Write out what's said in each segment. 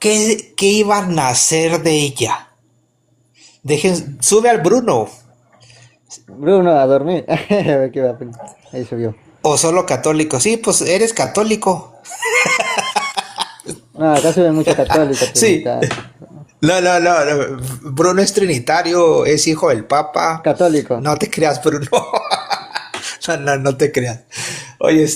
¿Qué iba a nacer de ella? Sube al Bruno. Bruno, a dormir. A ver qué va a poner. Ahí subió. ¿O solo católico? Sí, pues eres católico. No, acá sube mucho católico, Sí. trinitario. No. Bruno es trinitario, es hijo del Papa. Católico. No te creas, Bruno. No te creas. Oye,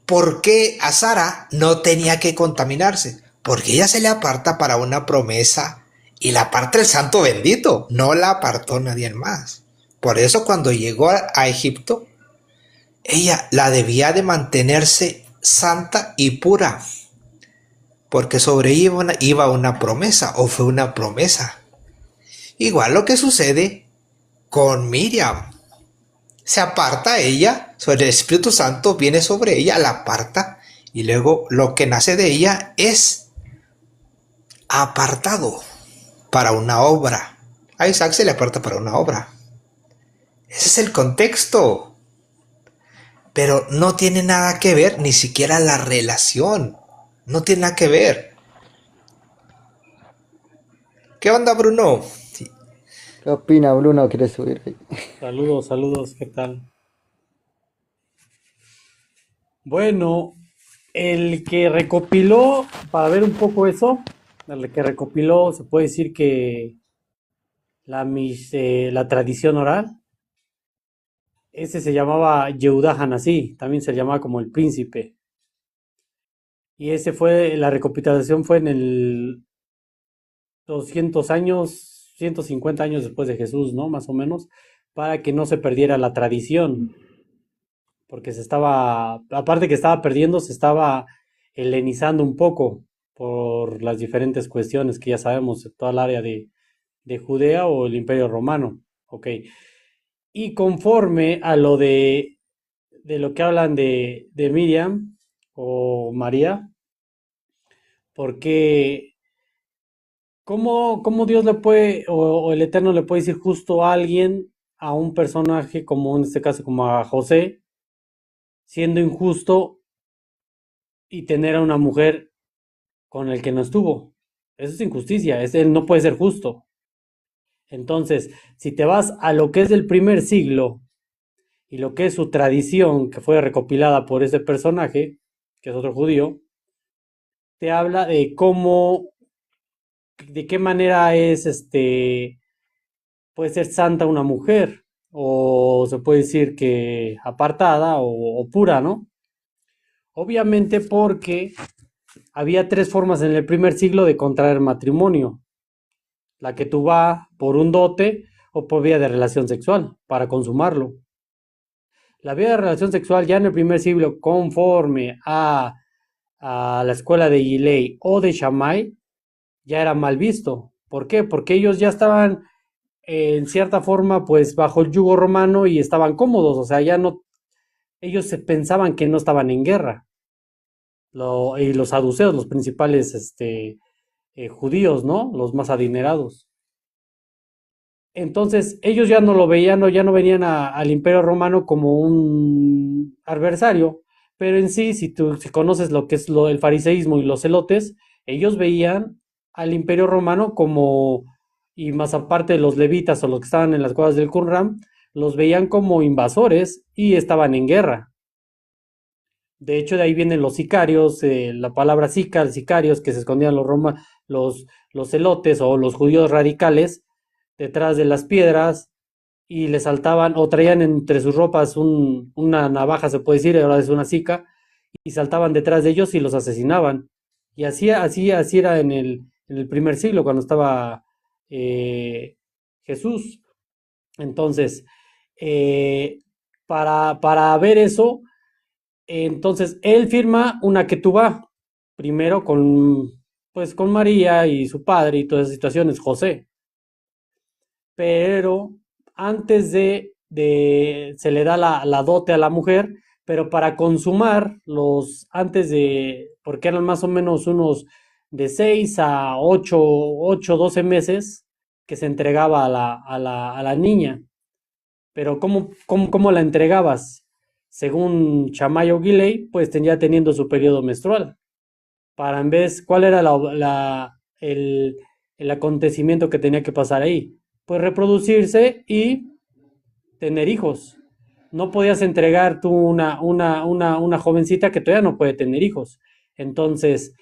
¿por qué a Sara no tenía que contaminarse? Porque ella se le aparta para una promesa y la aparta el santo bendito, no la apartó nadie más. Por eso cuando llegó a Egipto, ella la debía de mantenerse santa y pura, porque sobre ella iba una promesa, o fue una promesa. Igual lo que sucede con Miriam. Se aparta ella, sobre el Espíritu Santo viene sobre ella, la aparta, y luego lo que nace de ella es apartado para una obra. A Isaac se le aparta para una obra. Ese es el contexto. Pero no tiene nada que ver, ni siquiera la relación. No tiene nada que ver. ¿Qué onda, Bruno? Sí. ¿Qué opina Bruno? ¿Quiere subir? Saludos, saludos, ¿qué tal? Bueno, el que recopiló, para ver un poco eso, el que recopiló, se puede decir que la tradición oral, ese se llamaba Yehuda Hanasí, también se llamaba como el príncipe. Y la recopilación fue en el 200 años, 150 años después de Jesús, ¿no? Más o menos, para que no se perdiera la tradición. Porque aparte que estaba perdiendo, se estaba helenizando un poco por las diferentes cuestiones que ya sabemos de toda el área de Judea o el Imperio Romano. Ok. Y conforme a de lo que hablan de Miriam o María, porque cómo Dios le puede, o el Eterno le puede decir justo a alguien, a un personaje como en este caso como a José, siendo injusto y tener a una mujer con el que no estuvo? Eso es injusticia, él no puede ser justo. Entonces, si te vas a lo que es del primer siglo y lo que es su tradición, que fue recopilada por ese personaje, que es otro judío, te habla de de qué manera puede ser santa una mujer, o se puede decir que apartada o pura, ¿no? Obviamente porque había tres formas en el primer siglo de contraer matrimonio: la que tú vas por un dote o por vía de relación sexual para consumarlo. La vía de relación sexual ya en el primer siglo, conforme a la escuela de Gilei o de Shammai, ya era mal visto. ¿Por qué? Porque ellos ya estaban en cierta forma pues bajo el yugo romano y estaban cómodos, o sea, ya no, ellos se pensaban que no estaban en guerra. Y los saduceos, los principales judíos, ¿no? Los más adinerados. Entonces, ellos ya no lo veían, o ya no venían al Imperio Romano como un adversario, pero en sí, si conoces lo que es el fariseísmo y los celotes, ellos veían al Imperio Romano como, y más aparte de los levitas o los que estaban en las cuevas del Qumran, los veían como invasores y estaban en guerra. De hecho, de ahí vienen los sicarios, la palabra sicarios, que se escondían los celotes o los judíos radicales detrás de las piedras y le saltaban o traían entre sus ropas una navaja, se puede decir, ahora es una sica, y saltaban detrás de ellos y los asesinaban. Y así era en el primer siglo, cuando estaba eh, Jesús. Entonces, eh, para ver eso, entonces él firma una ketubá, primero pues, con María y su padre y todas esas situaciones, José. Pero antes se le da la dote a la mujer, pero para consumar porque eran más o menos unos de 6 a 12 meses que se entregaba a la niña. Pero ¿cómo la entregabas? Según Chamayo Guiley, pues tenía teniendo su periodo menstrual. para en vez, ¿cuál era el acontecimiento que tenía que pasar ahí? Pues reproducirse y tener hijos. No podías entregar tú una jovencita que todavía no puede tener hijos. Entonces,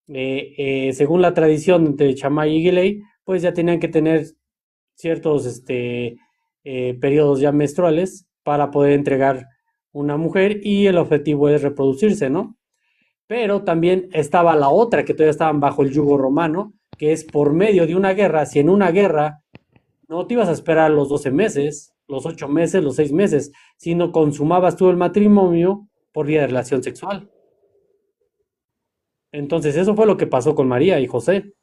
según la tradición de Shammai y Gilei, pues ya tenían que tener ciertos periodos ya menstruales para poder entregar una mujer y el objetivo es reproducirse, ¿no? Pero también estaba la otra que todavía estaban bajo el yugo romano, que es por medio de una guerra. Si en una guerra no te ibas a esperar los 12 meses, los 8 meses, los 6 meses, sino consumabas tú el matrimonio por vía de relación sexual. Entonces eso fue lo que pasó con María y José.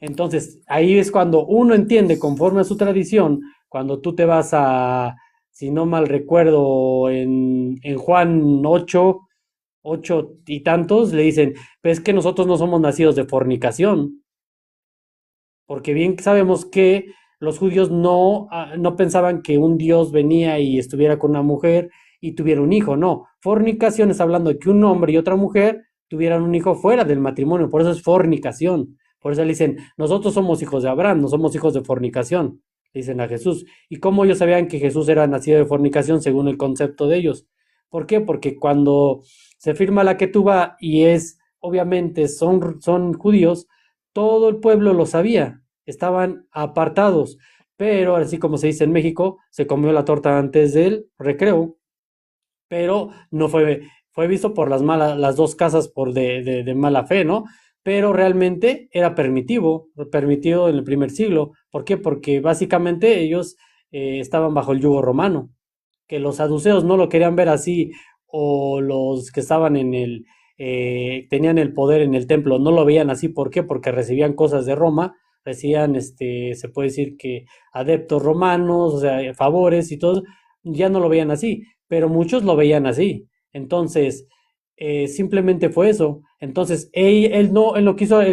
Entonces ahí es cuando uno entiende conforme a su tradición, cuando tú te vas a, si no mal recuerdo, en Juan 8 y tantos, le dicen, pues es que nosotros no somos nacidos de fornicación, porque bien sabemos que los judíos no pensaban que un Dios venía y estuviera con una mujer y tuviera un hijo, no. Fornicación es hablando de que un hombre y otra mujer tuvieran un hijo fuera del matrimonio, por eso es fornicación. Por eso le dicen, nosotros somos hijos de Abraham, no somos hijos de fornicación, le dicen a Jesús. ¿Y cómo ellos sabían que Jesús era nacido de fornicación según el concepto de ellos? ¿Por qué? Porque cuando se firma la Ketubá y obviamente son judíos, todo el pueblo lo sabía, estaban apartados, pero así como se dice en México, se comió la torta antes del recreo, pero no fue visto por las dos casas por de mala fe, ¿no? Pero realmente era permitido en el primer siglo. ¿Por qué? Porque básicamente ellos estaban bajo el yugo romano, que los saduceos no lo querían ver así, o los que estaban tenían el poder en el templo, no lo veían así. ¿Por qué? Porque recibían cosas de Roma, recibían, se puede decir que adeptos romanos, o sea, favores y todo, ya no lo veían así, pero muchos lo veían así. Entonces, simplemente fue eso. Entonces, él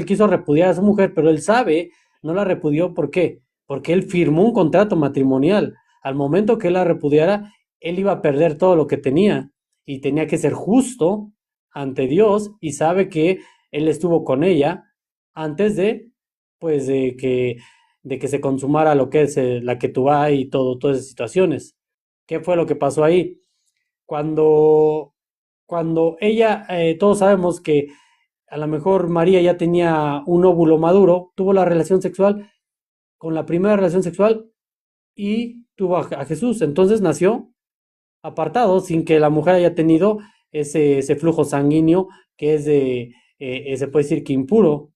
quiso repudiar a su mujer, pero él sabe, no la repudió. ¿Por qué? Porque él firmó un contrato matrimonial. Al momento que él la repudiara, él iba a perder todo lo que tenía y tenía que ser justo ante Dios y sabe que él estuvo con ella antes pues, de que se consumara lo que es la Ketubá y todas esas situaciones. ¿Qué fue lo que pasó ahí? Cuando, cuando ella, todos sabemos que a lo mejor María ya tenía un óvulo maduro, tuvo la relación sexual con la primera relación sexual y tuvo a Jesús. Entonces nació apartado, sin que la mujer haya tenido ese flujo sanguíneo que se puede decir que impuro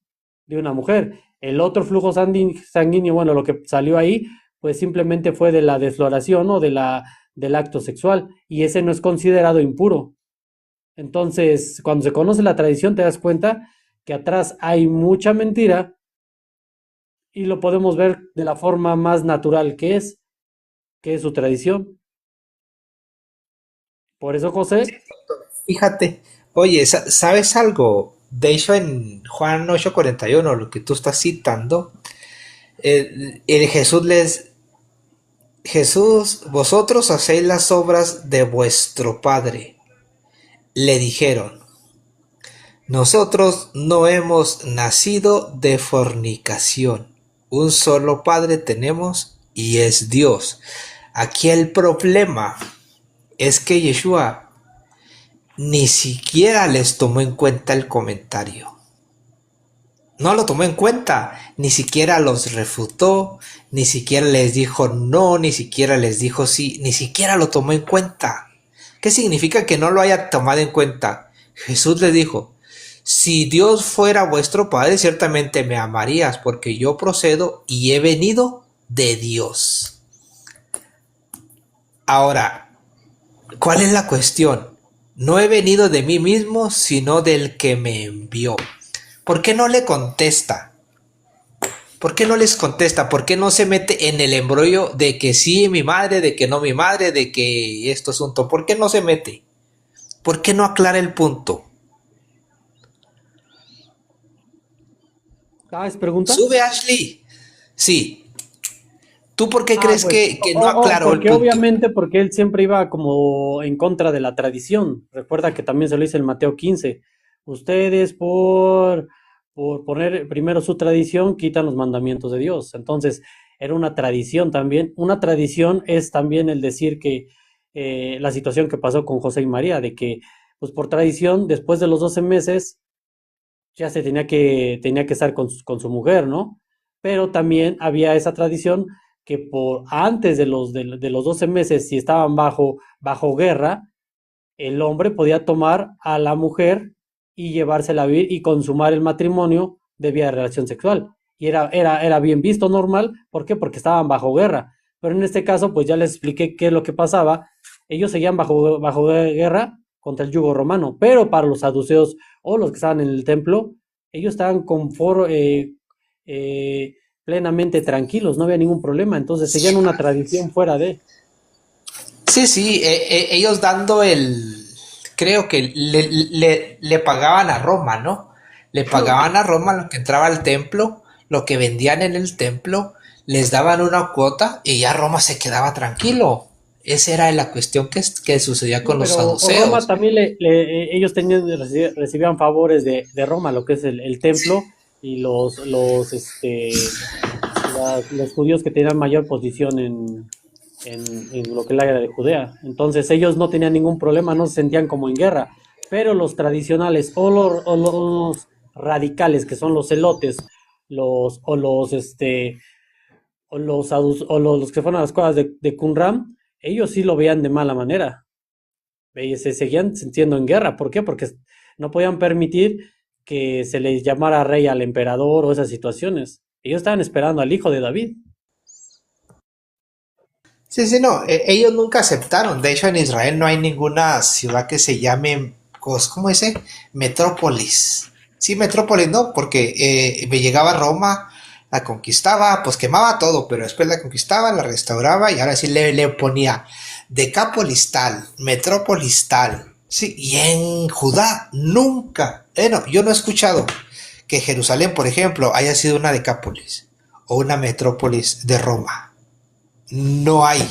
de una mujer. El otro flujo sanguíneo, bueno, lo que salió ahí, pues simplemente fue de la desfloración o del acto sexual, y ese no es considerado impuro. Entonces, cuando se conoce la tradición, te das cuenta que atrás hay mucha mentira y lo podemos ver de la forma más natural que es su tradición. Por eso, José, Fíjate, oye, ¿sabes algo? De hecho, en Juan 8:41, lo que tú estás citando, el Jesús, vosotros hacéis las obras de vuestro Padre. Le dijeron, nosotros no hemos nacido de fornicación. Un solo Padre tenemos y es Dios. Aquí el problema es que Yeshua ni siquiera les tomó en cuenta el comentario. No lo tomó en cuenta, ni siquiera los refutó, ni siquiera les dijo no, ni siquiera les dijo sí, ni siquiera lo tomó en cuenta. ¿Qué significa que no lo haya tomado en cuenta? Jesús le dijo, si Dios fuera vuestro Padre, ciertamente me amarías, porque yo procedo y he venido de Dios. Ahora, ¿cuál es la cuestión? No he venido de mí mismo, sino del que me envió. ¿Por qué no le contesta? ¿Por qué no les contesta? ¿Por qué no se mete en el embrollo de que sí mi madre, de que no mi madre, de que esto es un todo? ¿Por qué no se mete? ¿Por qué no aclara el punto? ¿sabes pregunta? Sube Ashley. Sí. ¿Tú por qué Ah, crees pues, que no aclaró el porque punto? obviamente porque él siempre iba como en contra de la tradición. Recuerda que también se lo dice en Mateo 15. ustedes por poner primero su tradición, quitan los mandamientos de Dios. Entonces, era una tradición también. Una tradición es también el decir que la situación que pasó con José y María, de que, pues por tradición, después de los 12 meses, ya se tenía que estar con su mujer, ¿no? Pero también había esa tradición que por antes de los 12 meses, si estaban bajo guerra, el hombre podía tomar a la mujer y llevársela a vivir y consumar el matrimonio de vía de relación sexual. Y era bien visto, normal. ¿Por qué? Porque estaban bajo guerra. Pero en este caso, pues ya les expliqué qué es lo que pasaba. Ellos seguían bajo guerra contra el yugo romano. Pero para los saduceos o los que estaban en el templo, ellos estaban eh, plenamente tranquilos, no había ningún problema. Entonces seguían una tradición fuera de. Sí, sí, ellos dando creo que le pagaban a Roma, ¿no? Le pagaban a Roma lo que entraba al templo, lo que vendían en el templo, les daban una cuota y ya Roma se quedaba tranquilo. Esa era la cuestión que sucedía Sí, con los pero Roma saduceos. también ellos recibían favores de Roma, lo que es el templo y los judíos que tenían mayor posición en lo que es la era de Judea. Entonces ellos no tenían ningún problema, no se sentían como en guerra, pero los tradicionales o los radicales, que son los celotes, los, o los, este, los que fueron a las cuevas de Qumran, ellos sí lo veían de mala manera. Se seguían sintiendo en guerra. ¿Por qué? Porque no podían permitir que se les llamara rey al emperador o esas situaciones. Ellos estaban esperando al hijo de David. Sí, sí, no, ellos nunca aceptaron. De hecho, en Israel no hay ninguna ciudad que se llame, ¿cómo dice? Metrópolis. Sí, metrópolis, ¿no? Porque me llegaba a Roma, la conquistaba, pues quemaba todo, pero después la conquistaba, la restauraba y ahora sí le ponía Decápolis tal, Metrópolis tal. Sí, y en Judá nunca, no, yo no he escuchado que Jerusalén, por ejemplo, haya sido una Decápolis o una metrópolis de Roma. No hay.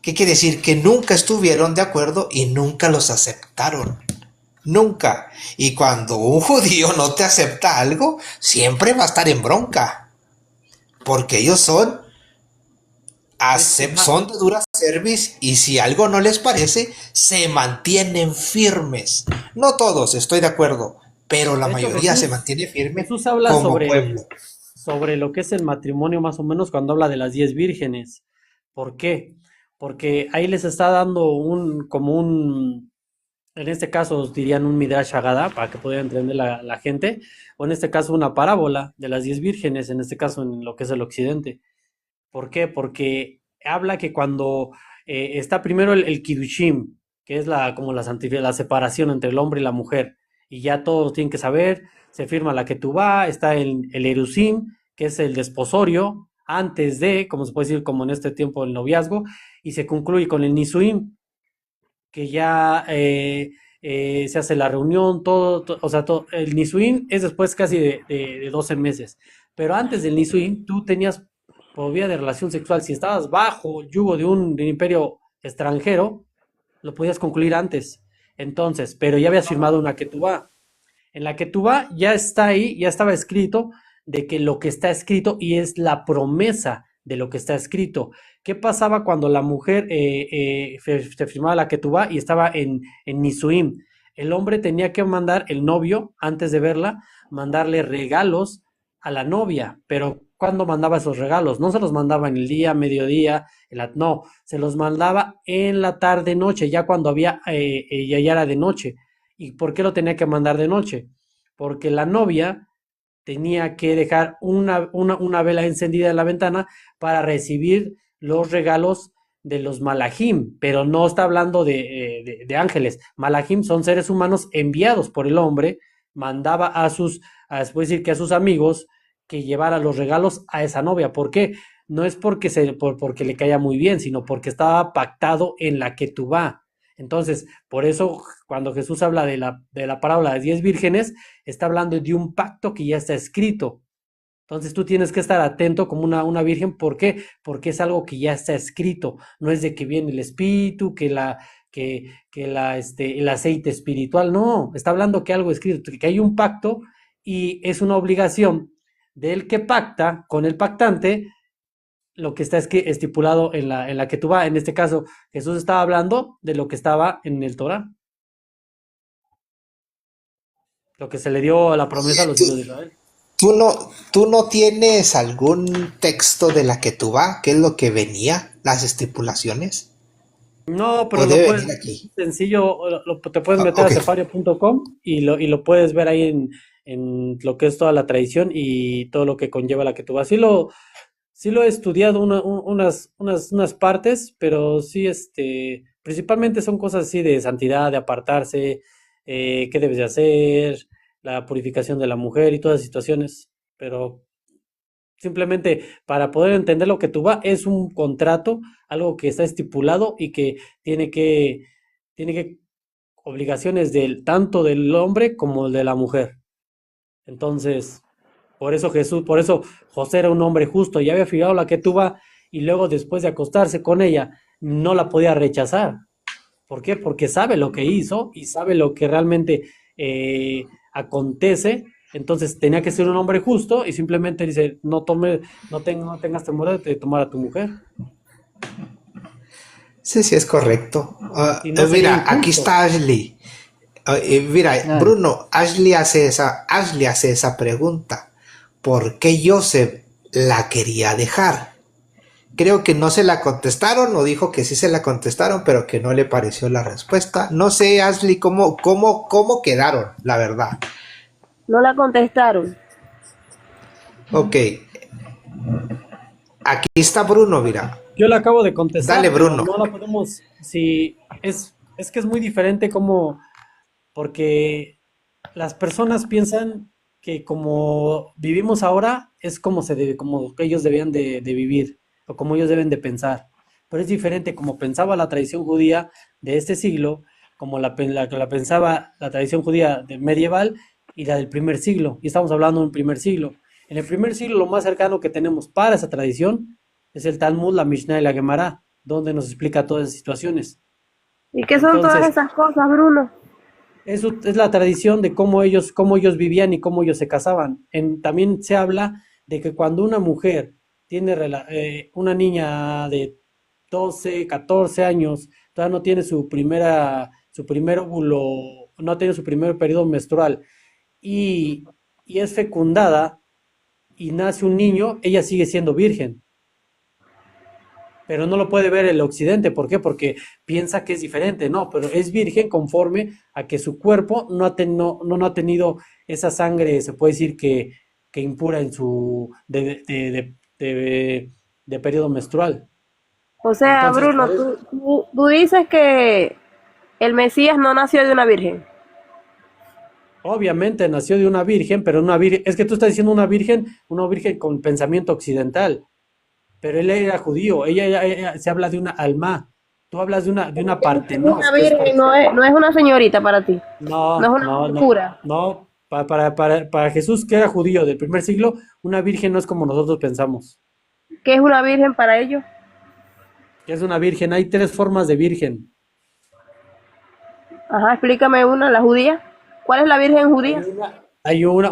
¿Qué quiere decir? Que nunca estuvieron de acuerdo y nunca los aceptaron. Nunca. Y cuando un judío no te acepta algo, siempre va a estar en bronca. Porque ellos Es más, son de dura service y si algo no les parece, se mantienen firmes. No todos, estoy de acuerdo, pero la de hecho, mayoría se mantiene firme Jesús habla como pueblo. sobre lo que es el matrimonio más o menos cuando habla de las 10 vírgenes. ¿Por qué? Porque ahí les está dando en este caso dirían un Midrash Haggadah para que pueda entender la gente, o en este caso una parábola de las 10 vírgenes, en este caso en lo que es el occidente. ¿Por qué? Porque habla que cuando está primero el Kiddushim, que es como la separación entre el hombre y la mujer, y ya todos tienen que saber, se firma la Ketubá, está el Erusim, que es el desposorio, antes de, como se puede decir, como en este tiempo el noviazgo, y se concluye con el Nisuim, que ya se hace la reunión, o sea, el Nisuim es después casi de 12 meses, pero antes del Nisuim tú tenías por vía de relación sexual, si estabas bajo yugo de un imperio extranjero, lo podías concluir antes. Entonces, pero ya habías firmado una ketubá. En la ketubá ya está ahí, ya estaba escrito de que lo que está escrito y es la promesa de lo que está escrito. ¿Qué pasaba cuando la mujer se firmaba la ketubá y estaba en Nisuim? El hombre tenía que mandar, el novio, antes de verla, mandarle regalos a la novia, pero ¿cuándo mandaba esos regalos? No se los mandaba en el día, mediodía, no, se los mandaba en la tarde, noche, ya cuando ya era de noche. ¿Y por qué lo tenía que mandar de noche? Porque la novia tenía que dejar una vela encendida en la ventana para recibir los regalos de los malajim, pero no está hablando de ángeles. Malajim son seres humanos enviados por el hombre, mandaba se puede decir que a sus amigos que llevara los regalos a esa novia. ¿Por qué? No es porque le caía muy bien, sino porque estaba pactado en la que tú vas. Entonces, por eso, cuando Jesús habla de la parábola de 10 vírgenes, está hablando de un pacto que ya está escrito. Entonces tú tienes que estar atento como una virgen. ¿Por qué? Porque es algo que ya está escrito. No es de que viene el espíritu, el aceite espiritual. No, está hablando que algo escrito, que hay un pacto y es una obligación del que pacta con el pactante lo que está estipulado en la Ketubá. En este caso, Jesús estaba hablando de lo que estaba en el Torah, lo que se le dio a la promesa a los ¿Tú, hijos de Israel. tú no tienes algún texto de la que tú va? ¿Qué es lo que venía? ¿Las estipulaciones? No, ¿O pero lo debe puedes, venir aquí? sencillo, te puedes Ah, meter a ok. sefario.com y lo puedes ver ahí en lo que es toda la tradición y todo lo que conlleva la Ketubá. Sí lo he estudiado unas partes, pero sí, principalmente son cosas así de santidad, de apartarse, qué debes de hacer, la purificación de la mujer y todas las situaciones. Pero simplemente para poder entender lo que tú va, es un contrato, algo que está estipulado y que tiene que, tiene que obligaciones tanto del hombre como de la mujer. Entonces, por eso José era un hombre justo y había fijado la que tuvo y luego después de acostarse con ella, no la podía rechazar. ¿Por qué? Porque sabe lo que hizo y sabe lo que realmente acontece. Entonces tenía que ser un hombre justo y simplemente dice, no tengas temor de tomar a tu mujer. Sí, sí, es correcto. Si no sería Mira, aquí injusto. está Ashley. Mira, Ah, Bruno, Ashley hace esa pregunta. ¿Por qué Joseph la quería dejar? Creo que no se la contestaron o dijo que sí se la contestaron, pero que no le pareció la respuesta. No sé, Ashley, cómo quedaron, la verdad. No la contestaron. Ok, aquí está Bruno, mira. Yo le acabo de Dale, contestar, pero Bruno. no la podemos, si es que es muy diferente como, porque las personas piensan que como vivimos ahora es como como que ellos debían de vivir o como ellos deben de pensar. Pero es diferente como pensaba la tradición judía de este siglo, como la pensaba la tradición judía medieval y la del primer siglo. Y estamos hablando de un primer siglo. En el primer siglo lo más cercano que tenemos para esa tradición es el Talmud, la Mishnah y la Gemara, donde nos explica todas esas situaciones. ¿Y qué son todas Entonces, esas cosas, Bruno? eso es la tradición de cómo ellos vivían y cómo ellos se casaban. También se habla de que cuando una mujer tiene una niña de 12, 14 años, todavía no tiene su primer óvulo, no tiene su primer periodo menstrual y, y es fecundada y nace un niño, ella sigue siendo virgen, pero no lo puede ver el occidente. ¿Por qué? Porque piensa que es diferente, no, pero es virgen conforme a que su cuerpo no ha tenido esa sangre, se puede decir que impura en su de periodo menstrual. O sea, Entonces, por Bruno, eso, tú dices que el Mesías no nació de una virgen. obviamente nació de una virgen, pero es que tú estás diciendo una virgen con pensamiento occidental, pero él era judío, ella se habla de una alma, tú hablas de una Es una partenos, que es virgen, no es una señorita para ti. No es una No, pura. no. Para Jesús, que era judío del primer siglo, una virgen no es como nosotros pensamos. ¿Qué es una virgen para ellos? Que es una virgen. Hay tres formas de virgen. Ajá, explícame una, la judía. ¿Cuál es la virgen judía?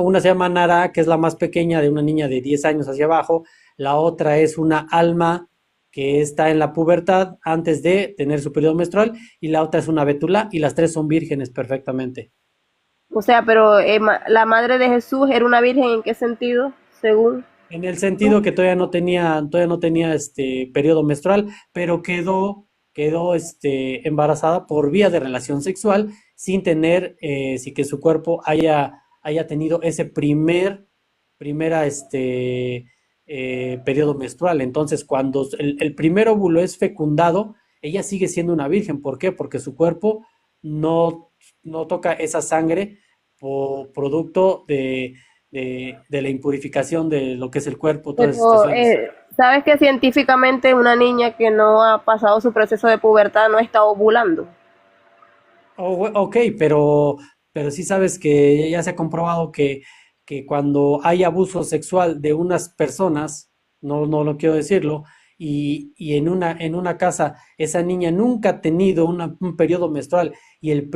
Una se llama Nara, que es la más pequeña, de una niña de 10 años hacia abajo. La otra es una alma que está en la pubertad antes de tener su periodo menstrual. Y la otra es una betula. Y las tres son vírgenes perfectamente. O sea, pero la madre de Jesús era una virgen, ¿en qué sentido? Según En el tú. sentido que todavía no tenía este periodo menstrual, pero quedó embarazada por vía de relación sexual sin tener, sí que su cuerpo haya tenido ese primera, periodo menstrual. Entonces, cuando el primer óvulo es fecundado, ella sigue siendo una virgen. ¿Por qué? Porque su cuerpo no, no toca esa sangre producto de la impurificación de lo que es el cuerpo, todas esas Pero, situaciones. ¿sabes que científicamente una niña que no ha pasado su proceso de pubertad no está ovulando? Ok, pero sí sabes que ya se ha comprobado que cuando hay abuso sexual de unas personas, no quiero decirlo, y en una casa esa niña nunca ha tenido un periodo menstrual y lo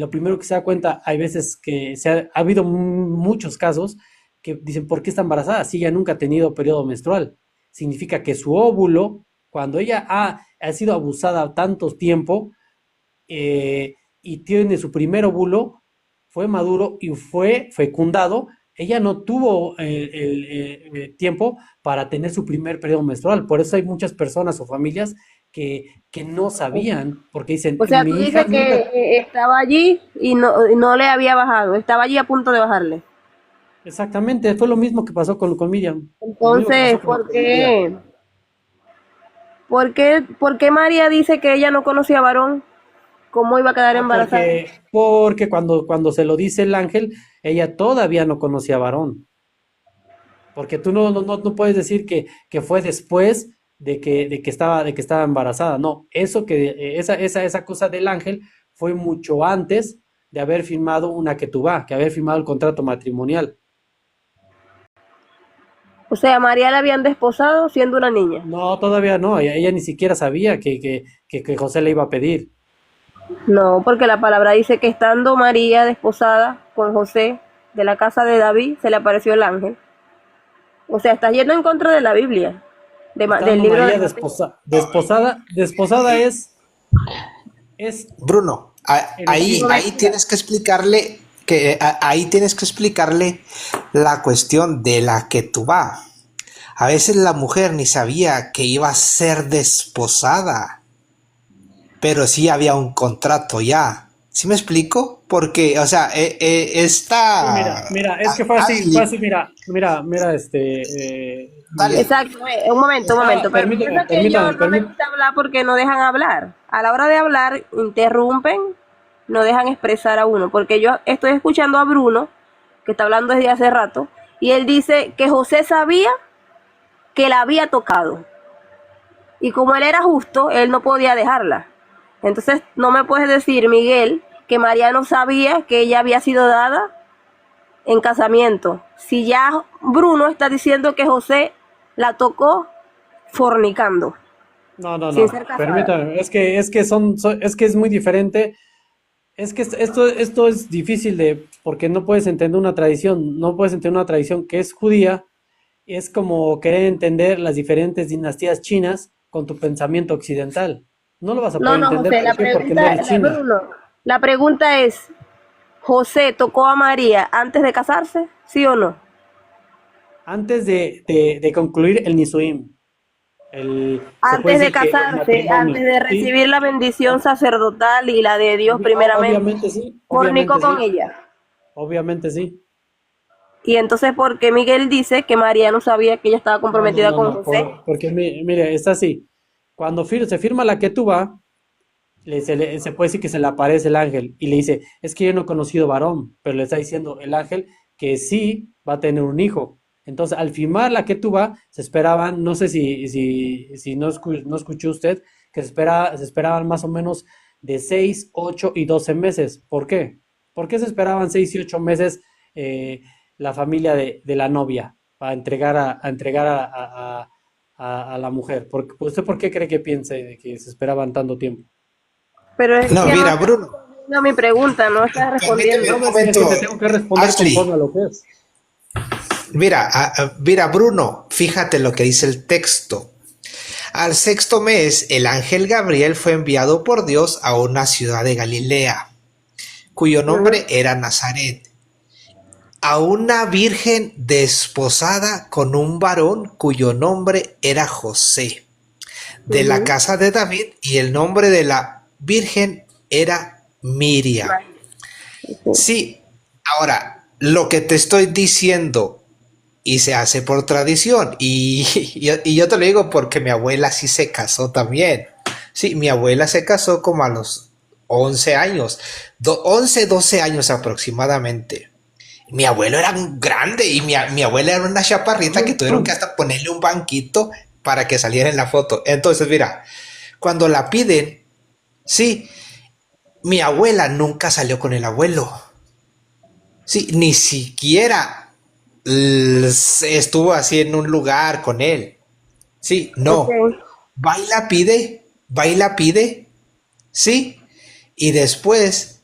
primero que se da cuenta, hay veces que ha habido muchos casos que dicen, ¿por qué está embarazada? Si ella nunca ha tenido periodo menstrual. Significa que su óvulo, cuando ella ha sido abusada tanto tiempo, y tiene su primer óvulo, fue maduro y fue fecundado, ella no tuvo tiempo para tener su primer periodo menstrual. Por eso hay muchas personas o familias que no sabían, porque dicen, O sea, tú mi hija dices que nunca. estaba allí y no le había bajado, estaba allí a punto de bajarle. Exactamente, fue lo mismo que pasó con Miriam, lo mismo que Entonces, pasó con María. por qué María dice que ella no conocía varón? ¿Cómo iba a quedar embarazada? Porque cuando se lo dice el ángel, ella todavía no conocía a varón. Porque tú no puedes decir que fue después de que estaba embarazada. No, esa cosa del ángel fue mucho antes de haber firmado una ketubá, que haber firmado el contrato matrimonial. O sea, María la habían desposado siendo una niña. No, todavía no, ella ni siquiera sabía que José le iba a pedir. No, porque la palabra dice que estando María desposada con José de la casa de David, se le apareció el ángel. O sea, estás yendo en contra de la Biblia, del Estando libro de María Mateo. desposada es Bruno, en el No ahí mentira. tienes que explicarle ahí tienes que explicarle la cuestión de la que tú vas. A veces la mujer ni sabía que iba a ser desposada, pero sí había un contrato ya. ¿Sí me explico? Porque, o sea, Sí, mira, esta... mira, es que fue Ashley, así, mira, Miguel. dale. Exacto, un Estaba, momento, pero por eso es que yo no me permítame. gusta hablar porque no dejan hablar. A la hora de hablar, interrumpen, no dejan expresar a uno, porque yo estoy escuchando a Bruno, que está hablando desde hace rato, y él dice que José sabía que la había tocado, y como él era justo, él no podía dejarla. Entonces, no me puedes decir, Miguel, que María no sabía que ella había sido dada en casamiento. Si ya Bruno está diciendo que José la tocó fornicando, sin No, ser casada. permítame, es que es muy diferente. Es que esto es difícil porque no puedes entender una tradición, no puedes entender una tradición que es judía, es como querer entender las diferentes dinastías chinas con tu pensamiento occidental. No lo vas a No, poder no, entender, José, ¿por qué? Porque no eres china. Bruno, la pregunta es, ¿José tocó a María antes de casarse? ¿Sí o no? Antes de concluir el Nisuim, se puede Antes de decir que el casarse, antes matrimonio, de ¿sí? recibir la bendición sacerdotal y la de Dios primeramente, fornicó Obviamente con sí, ella. obviamente sí. Y entonces, ¿por qué Miguel dice que María no sabía que ella estaba comprometida con No, José? porque mire, está así. Cuando se firma la ketubá, se puede decir que se le aparece el ángel y le dice, es que yo no he conocido varón, pero le está diciendo el ángel que sí va a tener un hijo. Entonces, al firmar la ketubá, se esperaban, no sé si no escuchó usted, que se esperaban más o menos de 6 8 y 12 meses. ¿Por qué? ¿Por qué se esperaban 6 y 8 meses eh, la familia de la novia para entregar a la mujer? ¿Usted por qué cree que piense de que se esperaban tanto tiempo? Pero es No, que no mira, estás Bruno, respondiendo a mi pregunta, no estás permíteme respondiendo. un No, es momento. que te tengo que responder conforme a Ashley, lo que es. mira, mira, Bruno, fíjate lo que dice el texto. Al sexto mes, el ángel Gabriel fue enviado por Dios a una ciudad de Galilea, cuyo nombre Ujú. era Nazaret, a una virgen desposada con un varón cuyo nombre era José, de la Ujú. casa de David, y el nombre de la virgen era Miriam. Vale, sí. Sí, ahora, lo que te estoy diciendo y se hace por tradición, y yo te lo digo porque mi abuela sí se casó también. Sí, mi abuela se casó como a los 11 años, 11, 12 años aproximadamente. Mi abuelo era un grande y mi abuela era una chaparrita que tuvieron que hasta ponerle un banquito para que saliera en la foto. Entonces, mira, cuando la piden, sí, mi abuela nunca salió con el abuelo. Sí, ni siquiera estuvo así en un lugar con él. Sí, Ok. no. Va y la pide, sí, y después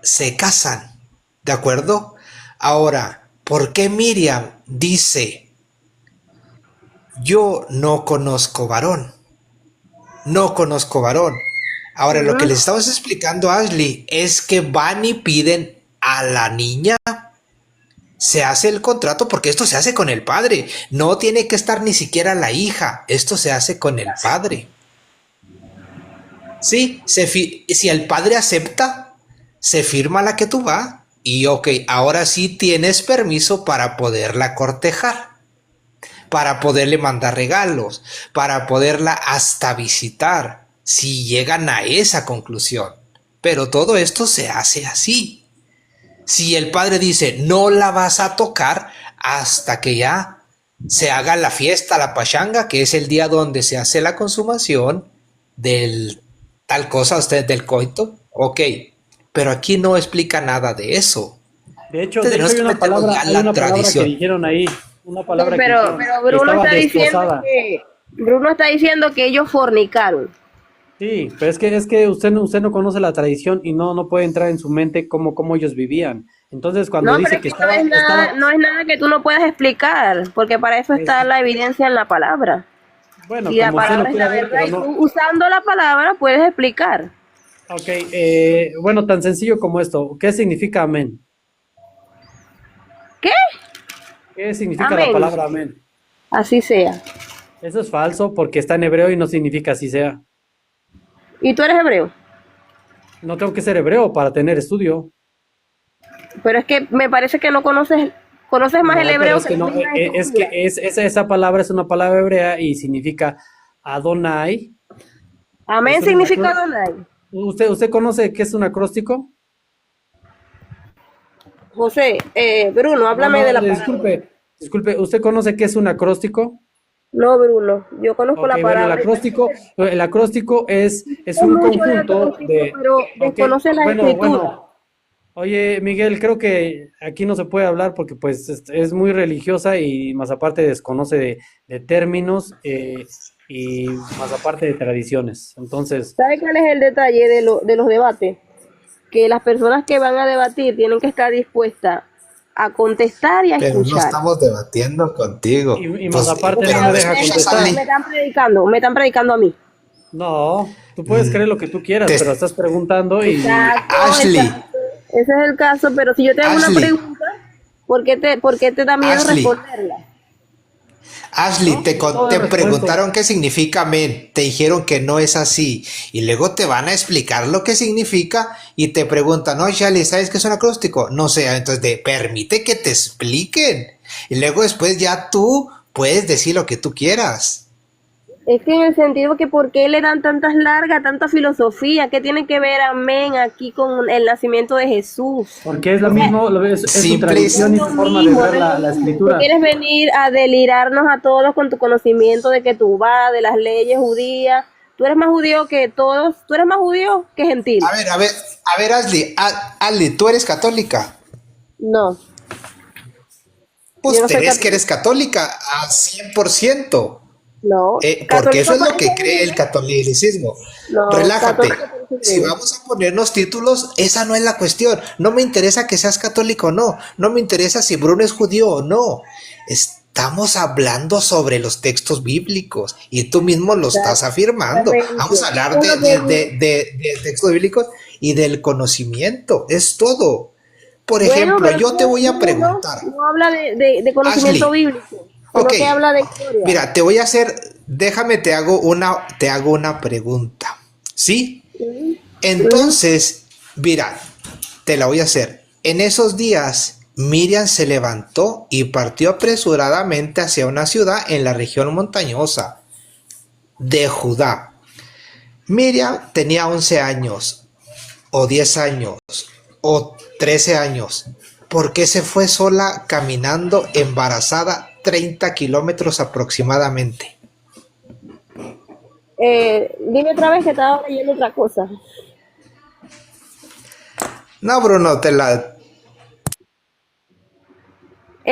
se casan, ¿de acuerdo? Ahora, ¿por qué Miriam dice, yo no conozco varón? No conozco varón. Ahora, lo que Ujú. les estamos explicando, Ashley, es que van y piden a la niña, se hace el contrato, porque esto se hace con el padre. No tiene que estar ni siquiera la hija, esto se hace con el padre. Sí, si el padre acepta, se firma la que tú vas y ok, ahora sí tienes permiso para poderla cortejar, para poderle mandar regalos, para poderla hasta visitar, si llegan a esa conclusión. Pero todo esto se hace así. Si el padre dice, no la vas a tocar hasta que ya se haga la fiesta, la pachanga, que es el día donde se hace la consumación del tal cosa, usted del coito, ok, pero aquí no explica nada de eso. De Entonces hecho nos metemos ya en hay la una palabra que tradición. dijeron ahí, una Sí, palabra que pero, dijeron, pero que Bruno estaba está diciendo desposada. que Bruno está diciendo que ellos fornicaron. Sí, pero es que usted no conoce la tradición y no puede entrar en su mente cómo ellos vivían. Entonces, cuando No, pero dice es que que no es nada, no es nada que tú no puedas explicar, porque para eso es- está la evidencia en la palabra. bueno, Y la como usted lo palabra es quiera la ver, verdad, pero y tú no. usando la palabra puedes explicar. Ok, bueno, tan sencillo como esto. ¿Qué significa amén? ¿Qué? ¿Qué significa la Amén. palabra amén? Así sea. Eso es falso porque está en hebreo y no significa así sea. Y tú eres hebreo. No tengo que ser hebreo para tener estudio. Pero es que me parece que no conoces más el No, pero hebreo es que que la no, misma es que escritura. esa palabra es una palabra hebrea y significa Adonai. Es Amén un significa Adonai. ¿Usted conoce qué es un acróstico? José, Bruno, No, háblame de no, la palabra. disculpe, ¿usted conoce qué es un acróstico? No, Bruno, yo conozco Ok, la bueno, palabra. el acróstico es Sé un mucho de conjunto acróstico, de, pero ok, desconoce las escrituras. bueno, oye, Miguel, creo que aquí no se puede hablar porque pues es muy religiosa y más aparte desconoce de términos y más aparte de tradiciones. Entonces, ¿Sabe cuál es el detalle de los debates? Que las personas que van a debatir tienen que estar dispuestas a contestar y a Pero no escuchar. estamos debatiendo contigo. y más Pues, aparte Porque no pero me me deja excusas, contestar. Ali. me están predicando a mí. No, tú puedes creer lo que tú quieras, pero Te- estás preguntando y Exacto, Ashley, exacto. Ese es el caso, pero si yo te hago una Ashley, pregunta, por qué te da miedo Ashley, responderla? Ashley, ¿no? Con todo el te respeto. preguntaron qué significa amén, te dijeron que no es así, y luego te van a explicar lo que significa y te preguntan, no, Ashley, ¿sabes qué es un acróstico? No sé, entonces permite que te expliquen, y luego después ya tú puedes decir lo que tú quieras. Es que en el sentido que por qué le dan tantas largas, tanta filosofía, ¿qué tiene que ver amén aquí con el nacimiento de Jesús? Porque es O lo sea, mismo, es su Simple y tradición y su forma de ver no es lo la mismo. Tú escritura. quieres venir a delirarnos a todos con tu conocimiento de que tú vas, de las leyes judías. Tú eres más judío que todos, tú eres más judío que gentil. Ashley, Ashley, ¿tú eres católica? No, yo Pues no te soy ves que católico. eres católica a 100%. No, Porque eso católico es por lo que eso cree el vive. catolicismo. No, Relájate. católico por eso Si vive. vamos a ponernos títulos, esa no es la cuestión. No me interesa que seas católico o no. No me interesa si Bruno es judío o no. Estamos hablando sobre los textos bíblicos y tú mismo lo estás La afirmando. Vamos religión. a hablar Eso es lo que dice. de textos bíblicos y del conocimiento. Es todo. Por Bueno, ejemplo, pero yo te voy a no, preguntar, no habla de conocimiento Ashley, bíblico, sino ok, que habla de historia. mira, te voy a hacer, déjame, te hago una pregunta, ¿sí? Ujú, ujú. Entonces, mira, te la voy a hacer. En esos días, Miriam se levantó y partió apresuradamente hacia una ciudad en la región montañosa de Judá. Miriam tenía 11 años, o 10 años, o 13 años. ¿Por qué se fue sola caminando embarazada 30 kilómetros aproximadamente? Dime otra vez que estaba leyendo otra cosa. No, Bruno, te la...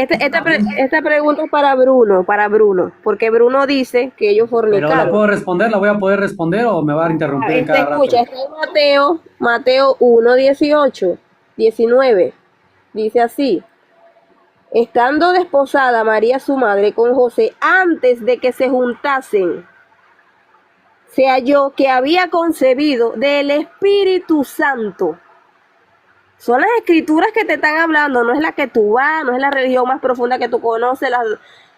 Esta pregunta es para Bruno, porque Bruno dice que ellos Pero la fornicaron. puedo responder, la voy a poder responder o me va a interrumpir en cada rato. Escucha, está en Mateo 1, 18, 19. Dice así: estando desposada María su madre con José, antes de que se juntasen, se halló que había concebido del Espíritu Santo. Son las escrituras que te están hablando, no es la que tú vas, no es la religión más profunda que tú conoces,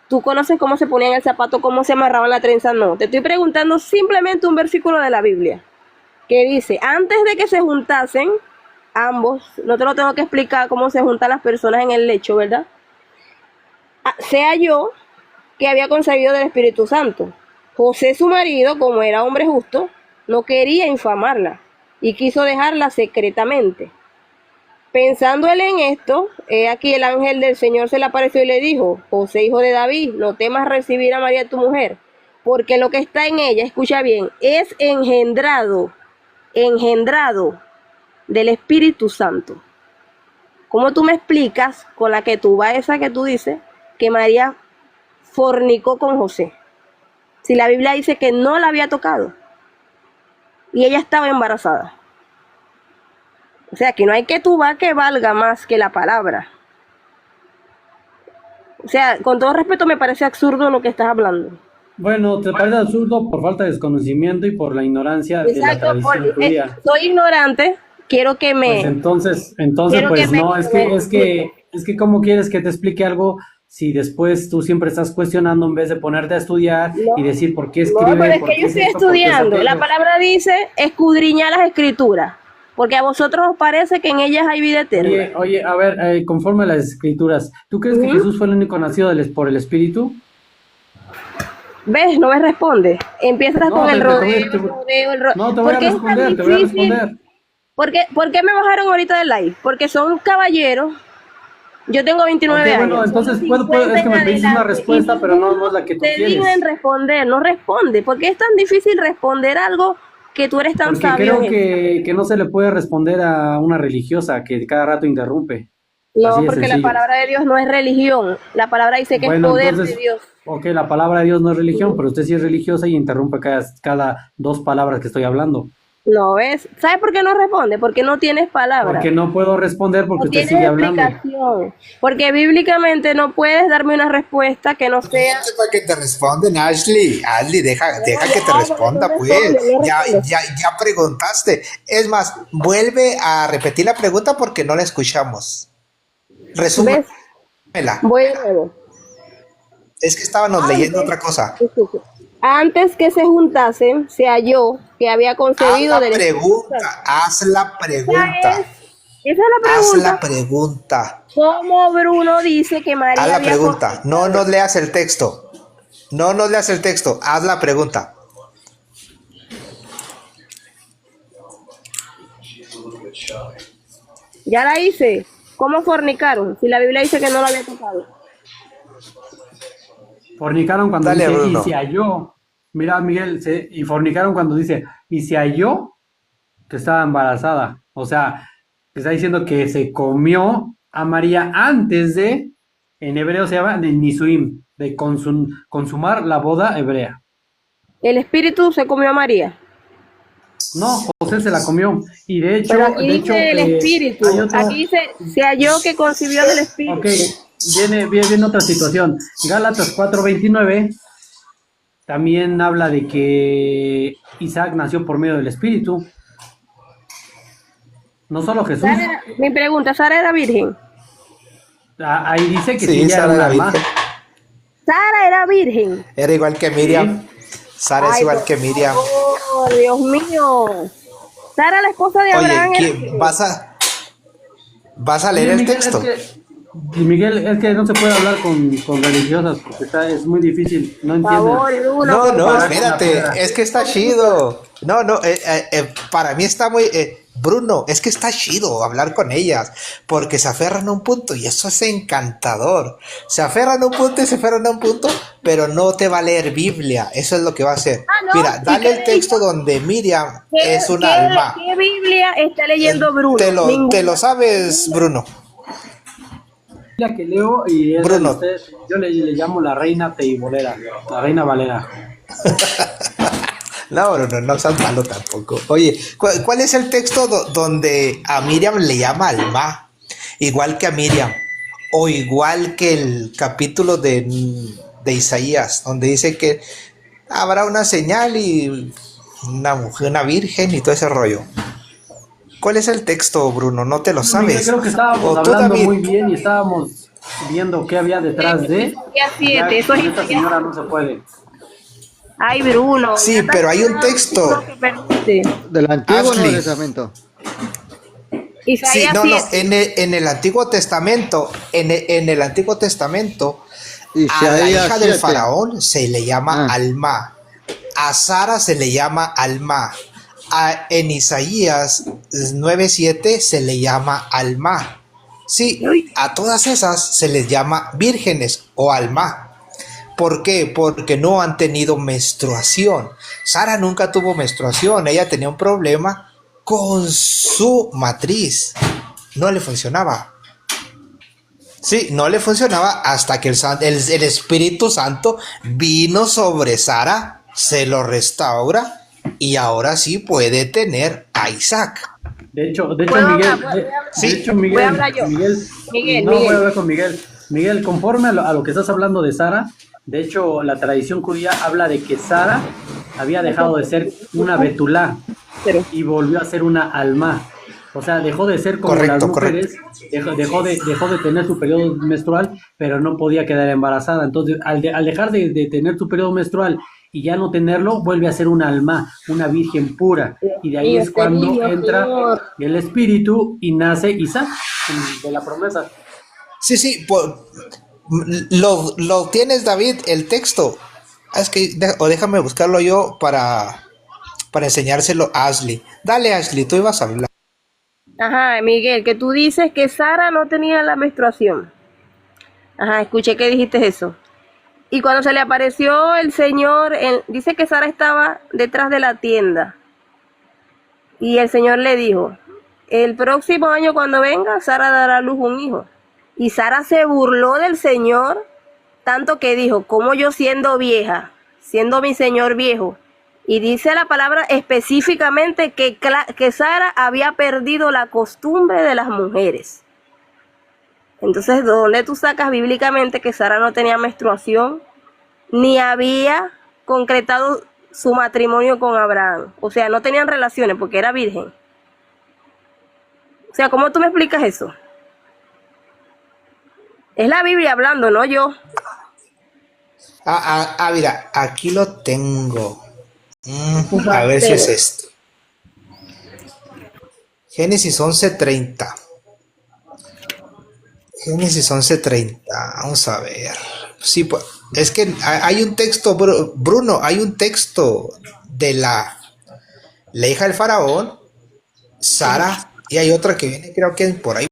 tú conoces cómo se ponían el zapato, cómo se amarraban la trenza, no. Te estoy preguntando simplemente un versículo de la Biblia que dice, antes de que se juntasen, ambos, no te lo tengo que explicar cómo se juntan las personas en el lecho, ¿verdad? Se halló que había concebido del Espíritu Santo. José, su marido, como era hombre justo, no quería infamarla y quiso dejarla secretamente. Pensando él en esto, aquí el ángel del Señor se le apareció y le dijo, José, hijo de David, no temas recibir a María tu mujer, porque lo que está en ella, escucha bien, es engendrado del Espíritu Santo. ¿Cómo tú me explicas con la que tú vas, esa que tú dices, que María fornicó con José? Si la Biblia dice que no la había tocado y ella estaba embarazada. O sea, que no hay que tú que valga más que la palabra. O sea, con todo respeto me parece absurdo lo que estás hablando. Bueno, te parece absurdo por falta de desconocimiento y por la ignorancia de la Exacto, tradición judía. soy ignorante, quiero que me... Pues entonces quiero pues que me- no, es que ¿cómo quieres que te explique algo si después tú siempre estás cuestionando en vez de ponerte a estudiar No, y decir por qué No, escribe, pero es por que qué yo es estoy esto, por qué es estudiando. La aquello? palabra dice escudriñar las escrituras, porque a vosotros os parece que en ellas hay vida eterna. Oye, a ver, conforme a las escrituras, ¿tú crees que Ujú. Jesús fue el único nacido por el Espíritu? ¿Ves? No me responde. Empiezas No, con el te rodeo, voy- el te- rodeo, el rodeo. no, te voy ¿Por a qué es tan responder, te voy a difícil? responder. ¿Por qué me bajaron ahorita del live? Porque son caballeros. Yo tengo Ok, 29 bueno, años. Son entonces 50 es que en me pediste una adelante y respuesta, pero no ninguno es la que tú se digna en quieres. responder. No responde. ¿Por qué es tan difícil responder algo que tú eres tan Porque sabio creo en eso? que no se le puede responder a una religiosa que cada rato interrumpe. Así No, de porque la sencillo. palabra de Dios no es religión. La palabra dice que es Bueno, poder de entonces, Dios. ok, la palabra de Dios no es religión, pero usted sí es religiosa y interrumpe cada dos palabras que estoy hablando. No, ¿ves? ¿Sabes por qué no responde? Porque no tienes palabras. Porque no puedo responder porque No usted tienes sigue hablando. explicación. Porque bíblicamente no puedes darme una respuesta que no sea... Espérate para que te responden, Ashley. Ashley, deja que te porque responda, no pues. responde, no responde. Ya preguntaste. Es más, vuelve a repetir la pregunta porque no la escuchamos. Resúmela. ¿Ves? Voy de nuevo. Es que estábamos leyendo otra cosa. Escucha. Antes que se juntasen, se halló que había Haz concebido la del Espíritu pregunta, Santo. haz la pregunta, Esa es la haz pregunta. la pregunta, ¿Cómo Bruno dice que María haz la había pregunta. No concebido? nos leas el texto. No nos leas el texto, haz la pregunta. Ya la hice. ¿Cómo fornicaron? Si la Biblia dice que no la había tocado. Fornicaron cuando Dale, dice, Bruno. y se halló. Mira, Miguel, y fornicaron cuando dice, y se halló que estaba embarazada. O sea, está diciendo que se comió a María antes de, en hebreo se llama de Nisuim, de consumar la boda hebrea. El Espíritu se comió a María. No, José se la comió. Y de hecho, Pero aquí dice el Espíritu. hay otro. Aquí dice, se halló que concibió del Espíritu. Ok, viene otra situación. Gálatas 4:29 también habla de que Isaac nació por medio del Espíritu. No solo Jesús. Mi pregunta, ¿Sara era virgen? Ahí dice que Sí, sí, ya Sara era era una alma. virgen. Sara era virgen. Era igual que Miriam. Sara es Ay, igual por que Miriam. favor, Dios mío. Sara, la esposa de Abraham, Oye, era virgen. ¿vas a leer Oye, el Miguel, texto? Miguel, es que no se puede hablar con religiosas porque es muy difícil, no Por favor, entienden. Bruno, No, por no, favor. espérate, es que está chido. No, para mí está muy... Bruno, es que está chido hablar con ellas, porque se aferran a un punto y eso es encantador. Se aferran a un punto y se aferran a un punto, pero no te va a leer Biblia, eso es lo que va a hacer. ¿no? Mira, ¿Y dale qué el le texto dijo? donde Miriam ¿Qué, es un qué- alma. qué Biblia está leyendo Bruno? Te lo Ninguna. sabes, Bruno. La que leo y es Bruno. ustedes, yo le llamo la reina teibolera, la reina Valera. No, Bruno, no seas malo tampoco. Oye, ¿cuál es el texto donde a Miriam le llama Alma? Igual que a Miriam. O igual que el capítulo de Isaías, donde dice que habrá una señal y una mujer, una virgen y todo ese rollo. ¿Cuál es el texto, Bruno? ¿No te lo Miguel, sabes? creo que estábamos O tú, hablando David. muy bien y estábamos viendo qué había detrás de. Ya Ya 7, eso con es esta señora no se puede. Ay, Bruno. Sí, ya estás pero hay un hablando texto. lo que perdiste. Del Antiguo Nuevo Ashley. Testamento. Sí, Isaías no, 7. en el Antiguo Testamento, en el Antiguo Testamento, a la Isaías hija del 7. faraón se le llama Ah. Alma, a Sara se le llama Alma, en Isaías 9:7 se le llama Alma. Sí, Uy. a todas esas se les llama vírgenes o Alma. ¿Por qué? Porque no han tenido menstruación. Sara nunca tuvo menstruación, ella tenía un problema con su matriz. No le funcionaba. Sí, no le funcionaba hasta que el Espíritu Santo vino sobre Sara, se lo restaura y ahora sí puede tener a Isaac. De hecho, ¿Puedo Miguel, hablar? de Sí. hecho, Voy a Miguel, hablar yo. Miguel, no voy a Miguel. hablar con Miguel. Miguel, conforme a lo que estás hablando de Sara, de hecho, la tradición judía habla de que Sara había dejado de ser una betulá Pero, y volvió a ser una alma. O sea, dejó de ser como Correcto, las mujeres, dejó de tener su periodo menstrual, pero no podía quedar embarazada. Entonces, al dejar de tener su periodo menstrual y ya no tenerlo, vuelve a ser una alma, una virgen pura. Y de ahí Dios es cuando mío, entra Señor. el espíritu y nace Isaac de la promesa. Sí, sí, lo tienes, David, el texto. Es que o déjame buscarlo yo para enseñárselo a Ashley. Dale, Ashley, tú ibas a hablar. Ajá, Miguel, que tú dices que Sara no tenía la menstruación. Ajá, escuché que dijiste eso. Y cuando se le apareció el Señor, dice que Sara estaba detrás de la tienda. Y el Señor le dijo, el próximo año cuando venga, Sara dará a luz un hijo. Y Sara se burló del Señor, tanto que dijo, como yo siendo vieja, siendo mi Señor viejo. Y dice la palabra específicamente que Sara había perdido la costumbre de las mujeres. Entonces, ¿de dónde tú sacas bíblicamente que Sara no tenía menstruación? Ni había concretado su matrimonio con Abraham. O sea, no tenían relaciones porque era virgen. O sea, ¿cómo tú me explicas eso? Es la Biblia hablando, no yo. Mira, aquí lo tengo. A ver si es esto. Génesis 11:30. Génesis 11:30. Vamos a ver. Sí, pues, es que hay un texto, Bruno, hay un texto de la hija del faraón, Sara, y hay otra que viene, creo que por ahí.